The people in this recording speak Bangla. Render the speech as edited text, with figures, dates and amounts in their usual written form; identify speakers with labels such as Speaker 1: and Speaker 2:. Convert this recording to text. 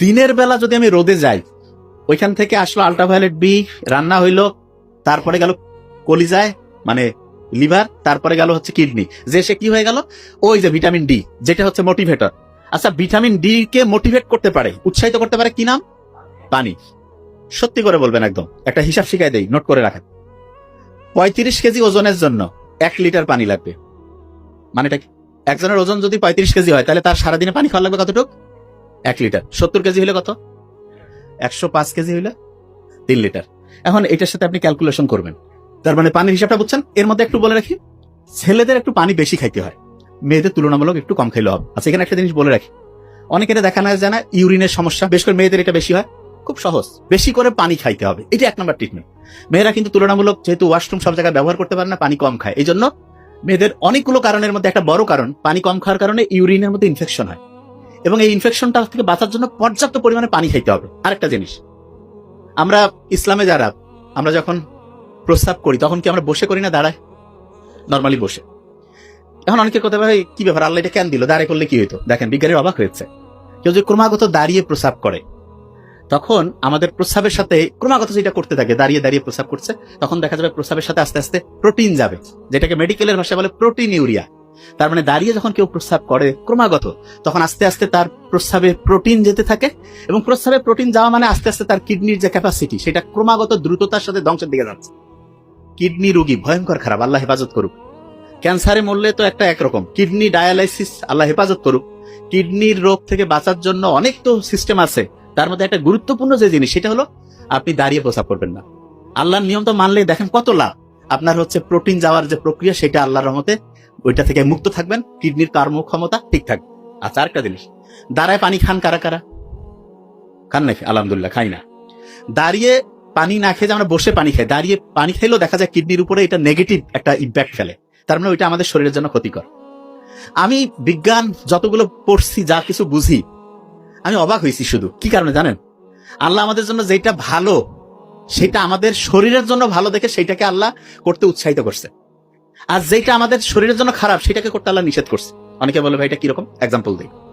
Speaker 1: দিনের বেলা যদি আমি রোদে যাই, ওইখান থেকে আসলো আল্ট্রাভায়োলেট বি, রান্না হইলো, তারপরে গেল কলিজায় মানে লিভার, তারপরে গেল হচ্ছে কিডনি, যে সে কি হয়ে গেল, ওই যে ভিটামিন ডি যেটা হচ্ছে মোটিভেটর। আচ্ছা, ভিটামিন ডি কে মোটিভেট করতে পারে, উৎসাহিত করতে পারে কি নাম? পানি। সত্যি করে বলবেন, একদম একটা হিসাব শিখাই দেই, নোট করে রাখেন। 35 কেজি ওজনের জন্য 1 লিটার পানি লাগবে। মানে এটা কি? একজনের ওজন যদি 35 কেজি হয়, তাহলে তার সারাদিনে পানি খাওয়া লাগবে কতটুকু? 1 লিটার। 70 কেজি হলে কত? 105 কেজি হইলে 3 লিটার। এখন এটার সাথে আপনি ক্যালকুলেশন করবেন। তার মানে পানির হিসাবটা বুঝছেন? এর মধ্যে একটু বলে রাখি, ছেলেদের একটু পানি বেশি খাইতে হয়, মেয়েদের তুলনামূলক একটু কম খাইলে হবে। আচ্ছা, এখানে একটা জিনিস বলে রাখি, অনেকের দেখা না জানা ইউরিনের সমস্যা, বেশ করে মেয়েদের এটা বেশি হয়। খুব সহজ, বেশি করে পানি খাইতে হবে, এটা 1 নম্বর ট্রিটমেন্ট। মেয়েরা কিন্তু তুলনামূলক যেহেতু ওয়াশরুম সব জায়গায় ব্যবহার করতে পারে না, পানি কম খায়, এই জন্য মেয়েদের অনেকগুলো কারণের মধ্যে একটা বড় কারণ পানি কম খাওয়ার কারণে ইউরিনের মধ্যে ইনফেকশন হয়, এবং এই ইনফেকশনটা থেকে বাঁচার জন্য পর্যাপ্ত পরিমাণে পানি খাইতে হবে। আরেকটা জিনিস, আমরা ইসলামে যারা, আমরা যখন প্রস্রাব করি তখন কি আমরা বসে করি না দাঁড়ায়? নর্মালি বসে। এখন অনেকে কথা ভাই কি ব্যাপার, আল্লাহ এটা কেন দিল, দাঁড়িয়ে করলে কি হইতো? দেখেন, বিজ্ঞানীর অবাক হয়েছে, কেউ যদি ক্রমাগত দাঁড়িয়ে প্রস্রাব করে, তখন আমাদের প্রস্রাবের সাথে ক্রমাগত যেটা করতে থাকে, দাঁড়িয়ে দাঁড়িয়ে প্রস্রাব করছে, তখন দেখা যাবে প্রস্রাবের সাথে আস্তে আস্তে প্রোটিন যাবে, যেটাকে মেডিকেলের ভাষায় বলে প্রোটিন ইউরিয়া। তার মানে দাঁড়িয়ে যখন কেউ প্রস্রাব করে ক্রমাগত, তখন আস্তে আস্তে তার প্রস্রাবে প্রোটিন যেতে থাকে, এবং প্রস্রাবে প্রোটিন যাওয়া মানে আস্তে আস্তে তার কিডনির যে ক্যাপাসিটি, সেটা ক্রমাগত দ্রুততার সাথে ধ্বংসের দিকে যাচ্ছে। কিডনি রোগী ভয়ঙ্কর খারাপ, আল্লাহ হেফাজত করুক। ক্যান্সারে মরলে তো একটা একরকম, কিডনি ডায়ালাইসিস, আল্লাহ হেফাজত করুক। কিডনির রোগ থেকে বাঁচার জন্য অনেক তো সিস্টেম আছে, তার মধ্যে একটা গুরুত্বপূর্ণ যে জিনিস, সেটা হলো আপনি দাঁড়িয়ে প্রস্রাব করবেন না। আল্লাহর নিয়ম তো মানলে দেখেন কত লাভ। আপনার হচ্ছে প্রোটিন যাওয়ার যে প্রক্রিয়া, সেটা আল্লাহর রহমতে ওইটা থেকে মুক্ত থাকবেন, কিডনির কর্মক্ষমতা ঠিক থাকবে। আচ্ছা, আরেকটা জিনিস, দাঁড়ায় পানি খান কারা কারা? খান নাকি? আলহামদুলিল্লাহ, খাই না। দাঁড়িয়ে পানি না খেয়ে আমরা বসে পানি খাই, দাঁড়িয়ে পানি খাইলেও দেখা যায় কিডনির উপরে এটা নেগেটিভ একটা ইম্প্যাক্ট ফেলে, তার মানে ওইটা আমাদের শরীরের জন্য ক্ষতিকর। আমি বিজ্ঞান যতগুলো পড়ছি, যা কিছু বুঝি, আমি অবাক হয়েছি। শুধু কি কারণে জানেন? আল্লাহ আমাদের জন্য যেটা ভালো, সেটা আমাদের শরীরের জন্য ভালো দেখে সেইটাকে আল্লাহ করতে উৎসাহিত করছে, আর যেটা আমাদের শরীরের জন্য খারাপ, সেটাকে করতে আল্লাহ নিষেধ করছে। অনেকে বলে ভাই এটা কিরকম, এক্সাম্পল দিই।